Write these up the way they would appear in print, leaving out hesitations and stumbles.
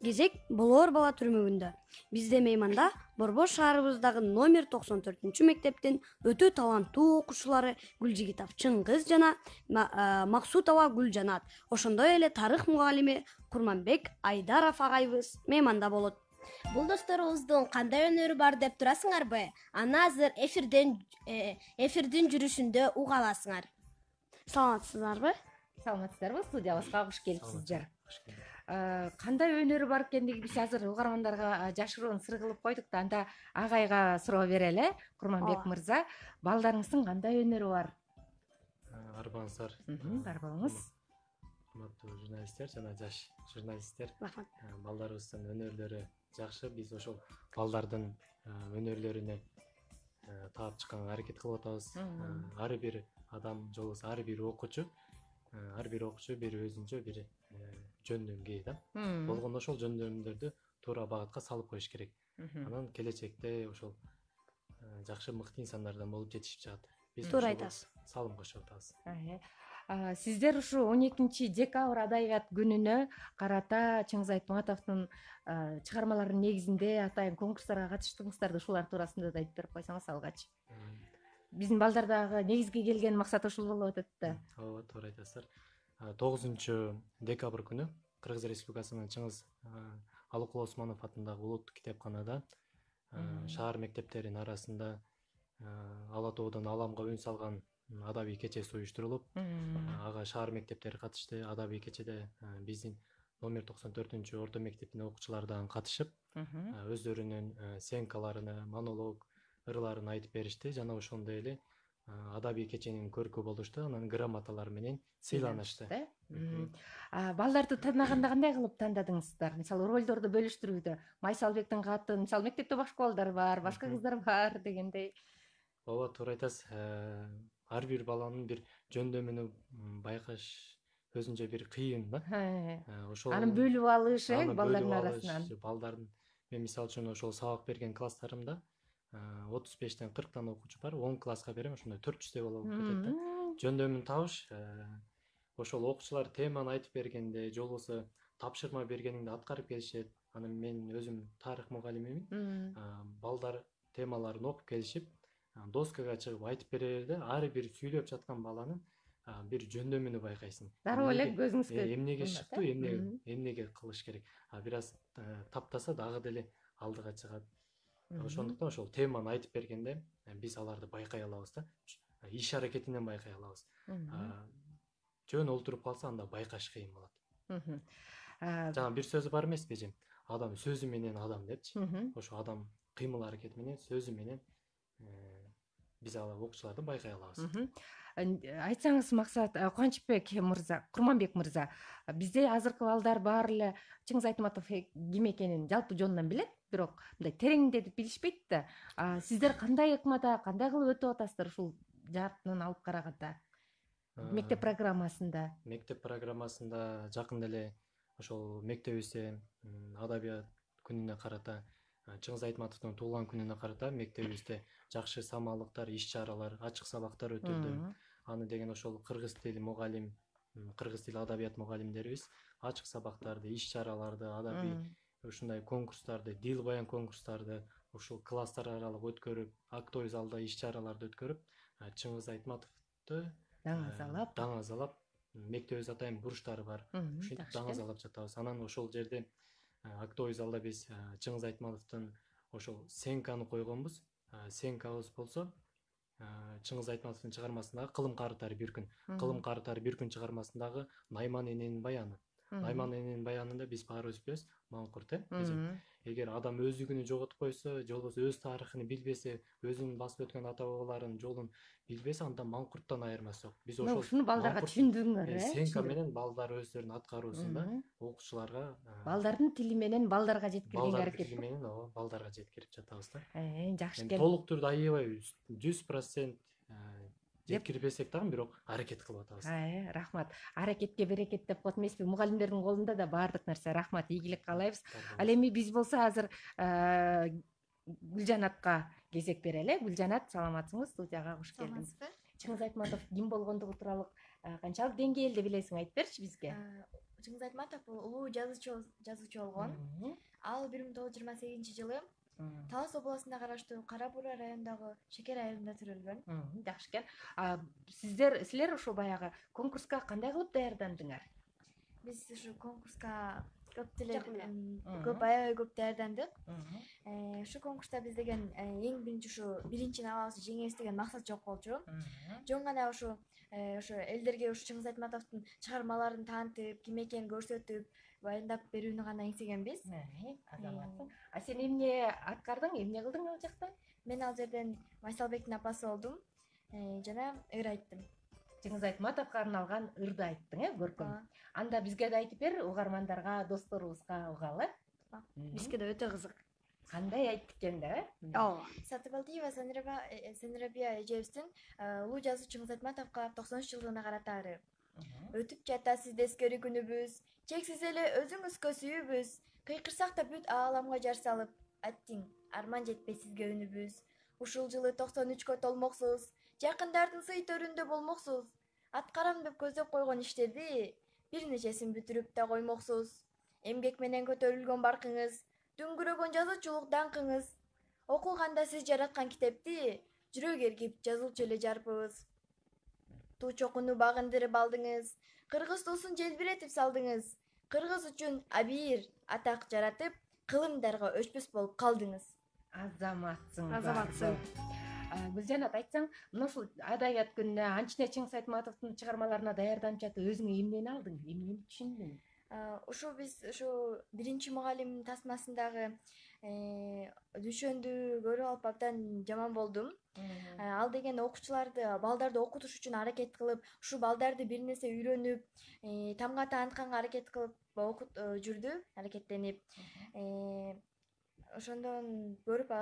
Кезек Болор бала түрмөгүндө. Бизде мейманда Борбор шаарыбыздагы номер 94 мектептин өтө таланттуу окуучулары Гүлжигитов Чыңгыз жана Максутова Гүлжанат, ошондой эле тарых мугалими Курманбек Айдаров агайыбыз мейманда болот. Бул досторубуздун кандай өнөрү бар деп турасыңарбы? Аны азыр эфирдин жүрүшүндө уга аласыңар. Саламатсыздарбы? Саламатсыздарбы? Студиябызга кош келипсиздер. Кандай өнөрү бар экендиги биз азыр угармандарга жашыруун сыр кылып койдук да, анда агайга суроо берели. Курманбек мырза, балдарыңыздын кандай өнөрү бар? Арбаңыздар. Барбаңыз. Урматтуу журналисттер жана жаш журналисттер. Балдарыбыздын өнөрлөрү жакшы. Биз ошол балдардын өнөрлөрүнө таап чыкканга аракет кылып атабыз. Ар бир адам же болбосо ар бир окуучу бир өзүнчө бир жөндөмгө да. Болгондо ошол жөндөмдөрдү туура багытка салып коюш керек. Анан келечекте ошол жакшы мыкты инсандардан болуп жетишип чыгат. Биз туура айтасыз. Салым кошуп атабыз. Сиздер ушу 12 декабрь адабият күнүнө карата Чыңгыз Айтматовдун чыгармаларынын негизинде атайын конкурстарга катыштыңыздар да, ушулар туурасында да айтып берип койсоңуз алгач. Биздин балдардагы негизги келген максат ушул болуп атат да. Ооба, туура айтасыздар. 9 декабрь күнү Кыргыз Республикасынын Чыңгыз Алыкул Осмонов атындагы улуттук китепканада шаар мектептеринин арасында Ала Тоодон Аламга үн салган адабий кечеси уюштурулуп, ага шаар мектептери катышты. Адабий кечеде биздин номер 94 орто мектептин окуучулары дагы катышып, өздөрүнүн сценкаларын, монолог, ырларын айтып беришти жана ошондой эле адабий кеченин көркү болушту. Анан грамоталар менен сыйланышты. Балдарды танаганда кандай кылып тандадыңыздар? Мисалы, ролдорду бөлүштүрүүдө Майсалбектин катын, мисалы, мектепте башка балдар бар, башка кыздар бар дегендей. Ооба, туура айтасыз. Ар бир баланын бир жөндөмүнү байкаш өзүнчө бир кыйын да. Ошол аны бөлүп алыш балдардын арасынан. Балдардын мен мисалы үчүн ошол сабак берген класстарымда 35-тен 40 окуучу бар. 10 класска берем, ошондо 400 бала болуп кетет да. Жөндөмүн табыш, ошол окуучулар теманы айтып бергенде, же болбосо тапшырма бергениңде аткарып келишет. Анан мен өзүм тарых мугалимимин. Балдар темаларын окуп келишип, доскага чыгып айтып берерде, ар бир сүйлөп жаткан баланын бир жөндөмүнү байкайсың. Дароо эле көзүңүзгө эмнеге чыктı, эмнеге кылыш керек. Бир аз таптаса дагы деле алдыга чыгат. Ошондуктан ошол теманы айтып бергенде биз аларды байкай алабыз да. Иш аракетинен байкай алабыз. Жөн олтуруп калса анда байкаш кыйын болот. Жана бир сөзү бар эмеспи эжем? Адам сөзү менен адам депчи. Ошо адам кыймыл аракети менен, сөзү менен биз окуучуларды байкай алабыз. Айтсаңыз, максат, Кубанычбек мырза, Курманбек мырза, бизде азыркы балдар баары эле Чыңгыз Айтматов ким экенин жалпы жонунан билет, бирок мындай тереңдетип билишпейт да. Сиздер кандай ыкмада, кандай кылып өтүп атасыздар ушул жаатынан алып караганда? Мектеп программасында. Мектеп программасында жакында эле ошол мектебибизде адабият күнүнө карата, Чыңгыз Айтматовдун туулган күнүнө карата мектебибизде жакшы самалыктар, иш-чаралар, ачык сабактар өтүлдү. Аны деген ошол кыргыз тили мугалим, кыргыз тили адабият мугалимдерибиз ачык сабактарды, иш-чараларды, адабий ушундай конкурстарды, дил баян конкурстарды ушул класстар аралык өткөрүп, актовый залда иш-чараларды өткөрүп, Чыңгыз Айтматовду даңазалап, мектебибиз атайын буруштары бар. Ушинтип даңазалап жатабыз. Анан ошол жерде актовый залда биз Чыңгыз Айтматовдун ошол сценканы койгонбуз. Сценкабыз болсо Чыңгыз Айтматовдун чыгармасындагы Кылым карытары бир күн. Кылым карытары бир күн чыгармасындагы Найман эненин баяны. Найман эненин баянында биз баарыбыз билебиз, Маңкурт эгер адам өздүгүнү жоготуп койсо, же болбосо өз тарыхын билбесе, өзүнүн басып өткөн ата бабаларынын жолун билбесе, анда Маңкурттан айырмасы жок. Биз ошону балдарга түшүндүрүңөр, сценка менен балдар өздөрүнүн аткаруусунда окуучуларга балдардын тили менен балдарга жеткирүүгө аракет. Балдардын тили менен балдарга жеткирип жатабыз да. Жакшы. Толук түрдө аябай 100% жеткирбесек дагы, бирок аракет кылып атабыз. Рахмат. Аракетке берекет деп коет эмеспи? Мугалимдердин колунда да баардык нерсе. Рахмат, ийгилик каалайбыз. Ал эми биз болсо азыр Гүлжанатка кезек берели. Гүлжанат, саламатсыңыз? Студияга кош келдиңиз. Чыңгыз Айтматов ким болгондугу тууралуу канчалык деңгээлде билесиң, айтып берчи бизге. Чыңгыз Айтматов бул улуу жазуучу болгон. Ал 1928-жылы Талас областына караштуу Кара Бурра районундагы Шекер айылында төрөлгөн. Жакшы экен. Силер ушу баягы конкурска кандай кылып даярдандыңар? Биз ушу конкурска көп аябай көп даярдандык. Ушу конкурста биз деген эң биринчи ушу биринчини алабыз, жеңебиз деген максат жок болчу. Жөн гана ушу элдерге ушу Чыңгыз Айтматовдун чыгармаларын таанытып, ким экенин көрсөтүп, баяндап берүүнү гана эңсегенбиз. А сен эмне аткардың, эмне кылдың ал жакта? Мен ал жерден Майсалбектин апасы болдум жана ыр айттым. Чыңгыз Айтматовго арналган ырды айттың, көркөм. Анда бизге да айтып бер, угармандарга, досторубузга угалы. Бизге да өтө кызык. Кандай айтты экен да? Ооба. Сатыбалдиева Сенрабия эжебиздин улуу жазуучу Чыңгыз Айтматовго 93-жылдыгына карата ыры. Өтүп жата сизде эскери күнүбүз, чексиз эле өзүңүзгө сүйүүбүз, кыйкырсак да бүт ааламга жар салып, аттиң, арман жетпей сизге үнүбүз. Ушул жылы 93-кө толмоксуз, жакындардын сый төрүндө болмоксуз. Аткарам деп көздөп койгон иштерди бир нечесин бүтүрүп да коймоксуз. Эмгек менен көтөрүлгөн баркыңыз, дүңгүрөгөн жазуучулук даңкыңыз. Окуганда сиз жараткан китепти жүрөк эргип жазуучу эле жарпыбыз. Туу чокуну багындырып алдыңыз, кыргыз туусун желбиретип салдыңыз. Кыргыз үчүн абийир атак жаратып, кылымдарга өчпөс болуп калдыңыз. Азаматсың. Гүлжанат, айтсаң, мына ушул адабият күнүнө анчне Чыңгыз Айтматовдун чыгармаларына даярданып жатып, өзүңө эмнени алдың, эмнени түшүндүң? Ушу биз биринчи мугалим тасмасындагы дүшөндү көрүп алып абдан жаман болдум. Ал деген окуучуларды, балдарды окутуш үчүн аракет кылып, ушу балдарды бир нерсе үйрөнүп, тамга таанытканга аракет кылып жүрдү, аракеттенип. Ошондон көрүп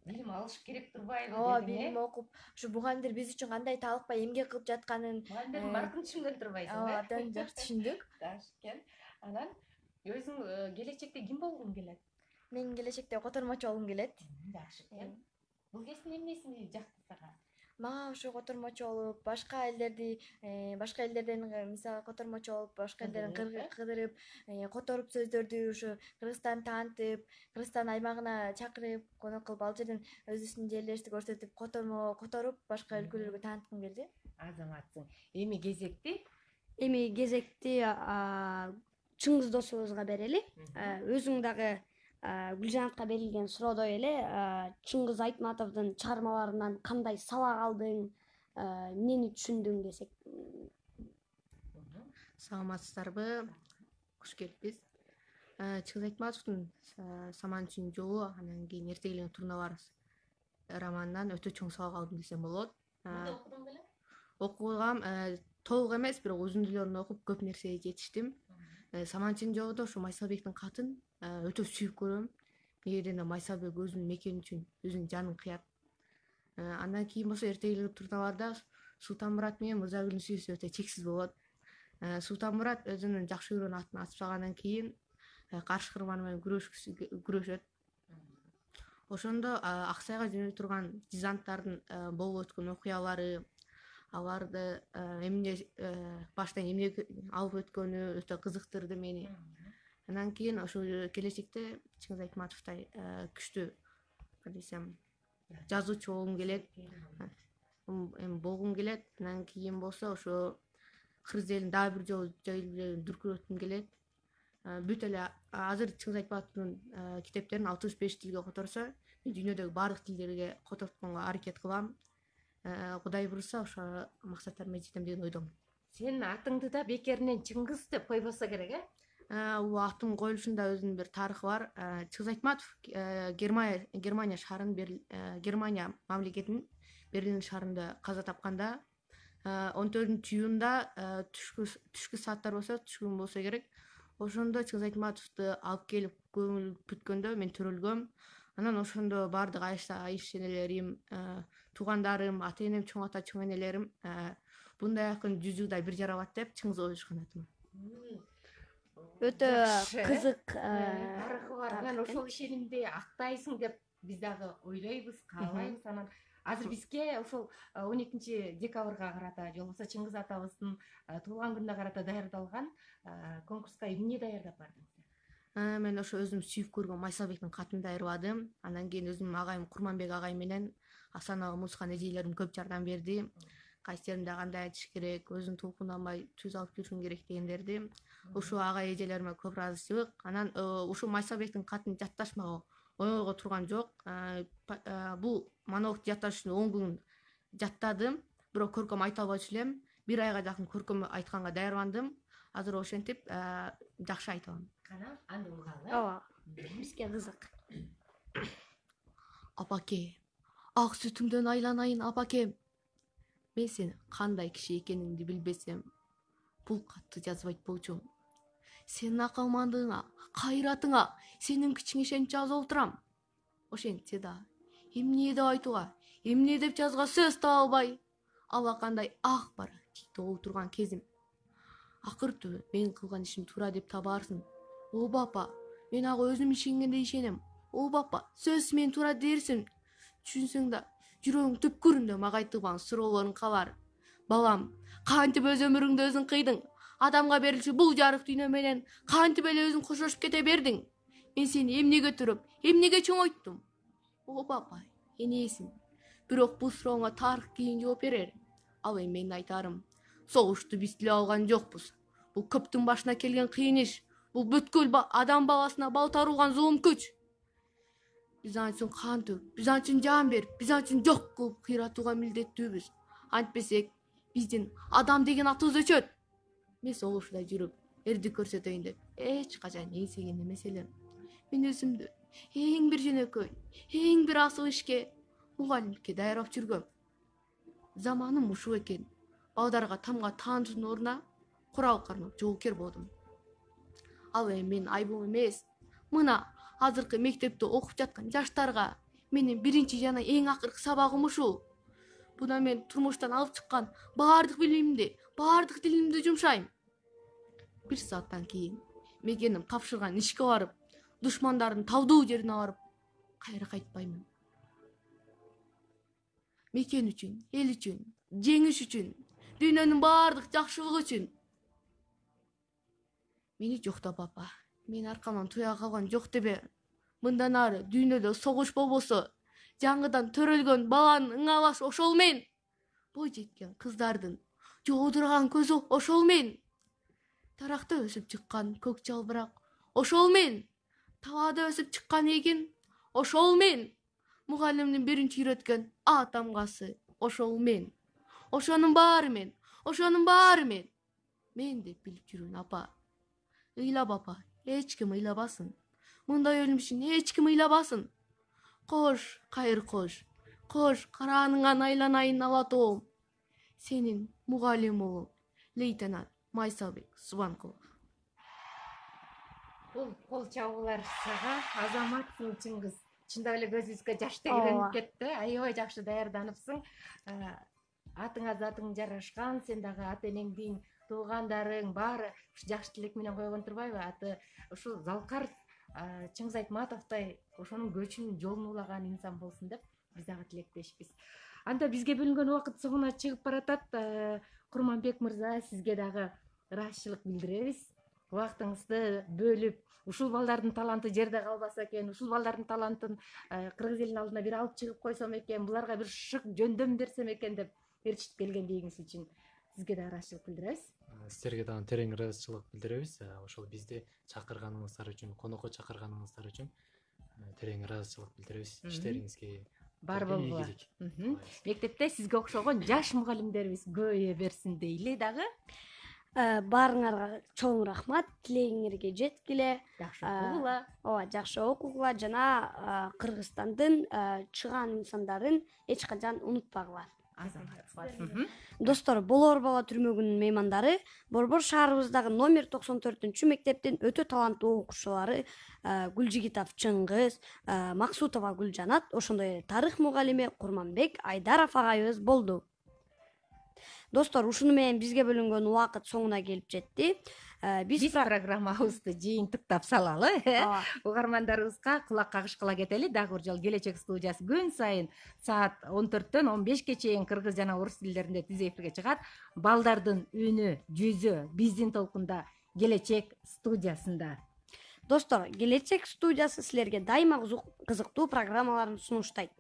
Билим алыш керек турбайбы ооба, дедиң, билим окуп, ушу бугамдир биз үчүн кандай талыкпай эмгек кылып жатканын Мугалимдердин баркын түшүнгөн турбайсың, ооба, абдан жакшы түшүндүк. Жакшы экен. Анан өзүң келечекте ким болгуң келет? Мен келечекте котормочу болгум келет. Жакшы экен. Бул кесиптин эмнеси жакты сага? Мага ушу котормочу болуп, башка элдерден мисалы котормочу болуп, башка элдерден кыдырып, которуп сөздөрдү ушу Кыргызстанды таанытып, Кыргызстан аймагына чакырып, конок кылып, ал жерден өзүбүздүн жерлерибизди көрсөтүп, которуп, башка өлкөлөргө тааныткым келди. Азаматсың. Эми кезекти Чыңгыз досубузга берели. Өзүң дагы Гүлжанатка берилген суроодой эле Чыңгыз Айтматовдун чыгармаларынан кандай сабак алдың, эмнени түшүндүң десек. Саламатсыздарбы? Куш келиппиз. Чыңгыз Айтматовдун Саман үчүн жолу, анан кийин эрте келген турналар романынан өтө чоң сабак алдым десем болот. окудуң беле? Окугам толук эмес, бирок үзүндүлөрүн окуп көп нерсеге жетиштим. Саман үчүн жолудо ушу Майсалбектин катын өтө сүйүп көрөм. Негеден Майсалбек өзүнүн мекени үчүн өзүнүн жанын кыят. Андан кийин болсо эрте келген турналарда Султанмурат менен Мырзагүлдүн сүйүүсү өтө чексиз болот. Султанмурат өзүнүн жакшы көргөн атын атып салгандан кийин каршы кырман менен күрөшөт. Ошондо Аксайга жөнөй турган дизанттардын болуп өткөн окуялары, аларды баштан эмне алып өткөнү өтө кызыктырды мени. Андан кийин ошо келечекте Чыңгыз Айтматовдой күчтүү десем жазуучу болгум келет. Андан кийин болсо ошо кыргыз элин дагы бир жолу дүркүрөткүм келет. Бүт эле азыр Чыңгыз Айтматовдун китептерин 65 тилге которсо, мен дүйнөдөгү баардык тилдерге котортконго аракет кылам. Кудай буйруса ошо максаттарыма жетем деген ойдомун. Сенин атыңды да бекеринен Чыңгыз деп койбосо керек, Бул аттын коюлушунда өзүнүн бир тарыхы бар. Чыңгыз Айтматов Германия мамлекетинин Берлин шаарында каза тапканда 14-июнда түшкү сааттар болсо, түшкүн болсо керек. Ошондо Чыңгыз Айтматовду алып келип көңүл бүткөндө мен төрөлгөм. Анан ошондо баардык айышенелерим, туугандарым, ата энем, чоң ата, чоң энелерим мындай акын жүзүгдай бир жарабат деп Чыңгыз коюшкан атым. Өтө кызык тарыхы бар. Анан ошол ишенимди актайсың деп биз дагы ойлойбуз, каалайбыз. Анан азыр бизге ушул 12 декабрга карата же болбосо Чыңгыз атабыздын туулган күнүнө карата даярдалган конкурска эмне даярдап бардыңыздар? Мен ошо өзүм сүйүп көргөн Майсалбектин катын даярдадым. Андан кийин өзүм агайым Курманбек агай менен Асан ага музыканын эжелерим көп жардам берди. Кайсы жеринде кандай айтыш керек, өзүн толкунданбай түз алып жүрүшүң керек дегендерди. Ушул агай эжелериме көп ыраазычылык. Анан ушул Майсалбектин катын жатташмага оңойго турган жок. Бул монологду жатташ үчүн 10 күн жаттадым. Бирок көркөм айта албачу элем. 1 айга жакын көркөм айтканга даярдандым. Азыр ошентип жакшы айта алам. Кана, анда угалы. ооба, бизге кызык. Апаке, ак сүтүңдөн айланайын апакем. Мен сени кандай киши экениңди билбесем, бул катты жазбайт болчумун. Сенин акылмандыгыңа, кайратыңа, сенин күчүңө ишенип жазып отурам. Ошентсе да, эмне деп айтууга, эмне деп жазга сөз таба албай, алакандай ак бара тиктеп отурган кезим. Акыр түбү мен кылган ишим туура деп табаарсың. Ооба апа, мен ага өзүм ишенгенде ишенем. Ооба апа, сөз мен туура дерсиң. Түшүнсөң да, жүрөгүң түпкүрүндө мага айтылган суроолоруң калар. Балам, кантип өз өмүрүңдү өзүң кыйдың? Адамга берилчү бул жарык дүйнө менен кантип эле өзүң коштошуп кете бердиң? Мен сени эмнеге өтүрүп, эмнеге чоңойттум? Ооба апа, энесиң. Бирок бул сурооңа тарых кийин жооп берер. Ал эми менин айтарым, согушту биз тилеп алган жокпуз. Бул көптүн башына келген кыйын иш. Бул бүткүл адам баласына балтар урган зулум күч. Биз ан үчүн кан төгүп, биз ан үчүн жан берип, биз ан үчүн жок кылып кыйратууга милдеттүүбүз. Антпесек, биздин адам деген атыбыз өчөт. Мен согушта жүрүп, эрди көрсөтөйүн деп эч качан эңсеген эмес элем. Мен өзүмдү эң бир жөнөкөй, эң бир асыл ишке мугалимдикке даярдап жүргөм. Заманым ушул экен. Балдарга тамга таануунун ордуна курал кармап жоокер болдум. Ал эми мен айбым эмес. Мына азыркы мектепте окуп жаткан жаштарга менин биринчи жана эң акыркы сабагым ушул. Буна мен турмуштан алып чыккан баардык билимимди, баардык дилимди жумшайм. 1 сааттан кийин мекеним тапшырган ишке барып, душмандардын талдуу жерине барып, кайра кайтпаймын. Мекен үчүн, эл үчүн, жеңиш үчүн, дүйнөнүн баардык жакшылыгы үчүн. Мени жоктоп апа, мен аркамдан туя калган жок дебе. Мындан ары дүйнөдө согуш болбосо, жаңыдан төрөлгөн баланын ыңалаш ошол мен. Бой жеткен кыздардын жоодурган көзү ошол мен. Таракта өсүп чыккан көк жалбырак ошол мен. Табада өсүп чыккан эгин ошол мен. Мугалимдин биринчи үйрөткөн А тамгасы ошол мен. Ошонун баары мен, ошонун баары мен. Мен деп билип жүрүн апа. Ыйлап апа, эч ким ыйлабасын. Мындай өлүм ишин эч ким ыйлабасын. Кош, кайыр кош. Кош, карааныңан айланайын ала тоом. Сенин мугалим уулуң, лейтенант Майсалбек Субанкулов. Бул кол чабуулар сага, азаматсың Чыңгыз. Чындап эле көзүбүзгө жаш тегеренип кетти. Аябай жакшы даярданыпсың. Атыңа затың жарашкан, сен дагы ата энеңдин, туугандарың баары жакшы тилек менен койгон турбайбы? Аты ушул Залкар Чыңгыз Айтматовдой ошонун көчүнүн жолун улаган инсан болсун деп биз дагы тилектешпиз. Анда бизге бөлүнгөн убакыт соңуна чыгып баратат. Курманбек мырза, сизге дагы ыраазычылык билдиребиз. Убактыңызды бөлүп, ушул балдардын таланты жерде калбаса экен, ушул балдардын талантын кыргыз элинин алдына бир алып чыгып койсом экен, буларга бир шык жөндөм берсем экен деп ээрчитип келгендигиңиз үчүн сизге да ыраазычылык билдиребиз. Сиздерге дагы терең ыраазычылык билдиребиз. Ошол бизди чакырганыңыздар үчүн, конокко чакырганыңыздар үчүн терең ыраазычылык билдиребиз. Иштериңизге бар болгула. Мектепте сизге окшогон жаш мугалимдерибиз көбөйө берсин дейли дагы. Баарыңарга чоң рахмат, тилегиңерге жеткиле. Жакшы окугула. Ооба, жакшы окугула жана Кыргызстандын чыган инсандарын эч качан унутпагыла. Достор, Болор бала түрмөгүнүн меймандары Борбор шаарыбыздагы номер 94 мектептин өтө таланттуу окуучулары Гүлжигитов Чыңгыз, Максутова Гүлжанат, ошондой эле тарых мугалими Курманбек Айдаров агайыбыз болду. Достор, ушуну менен бизге бөлүнгөн убакыт соңуна келип жетти. Биз программабызды жыйынтыктап салалы. Ооба. Угармандарыбызга кулак кагышкыла кетели. Дагы бир жолу Келечек студиясы күн сайын саат 14-төн 15-ке чейин кыргыз жана орус тилдеринде түз эфирге чыгат. Балдардын үнү, жүзү биздин толкунда Келечек студиясында. Достор, Келечек студиясы силерге дайыма кызыктуу программаларын сунуштайт.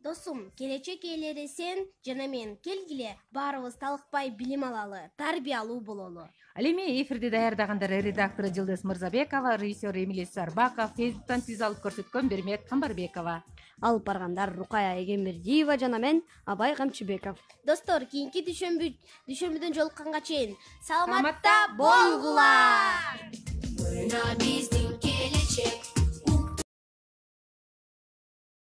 Досум, келечек ээлери сен жана мен келгиле баарыбыз талыкпай билим алалы, тарбиялуу бололу. Ал эми эфирди даярдагандар редактору Жылдыз Мырзабекова, режиссер Эмилия Сарбаков, Фейсбуктан түз алып көрсөткөн Бермек Камбарбекова. Алып баргандар Рукая Эгембердиева жана мен Абай Камчыбеков. Достор, кийинки дүшөмбүдөн жолукканга чейин саламатта болгула. Мына биздин келечек.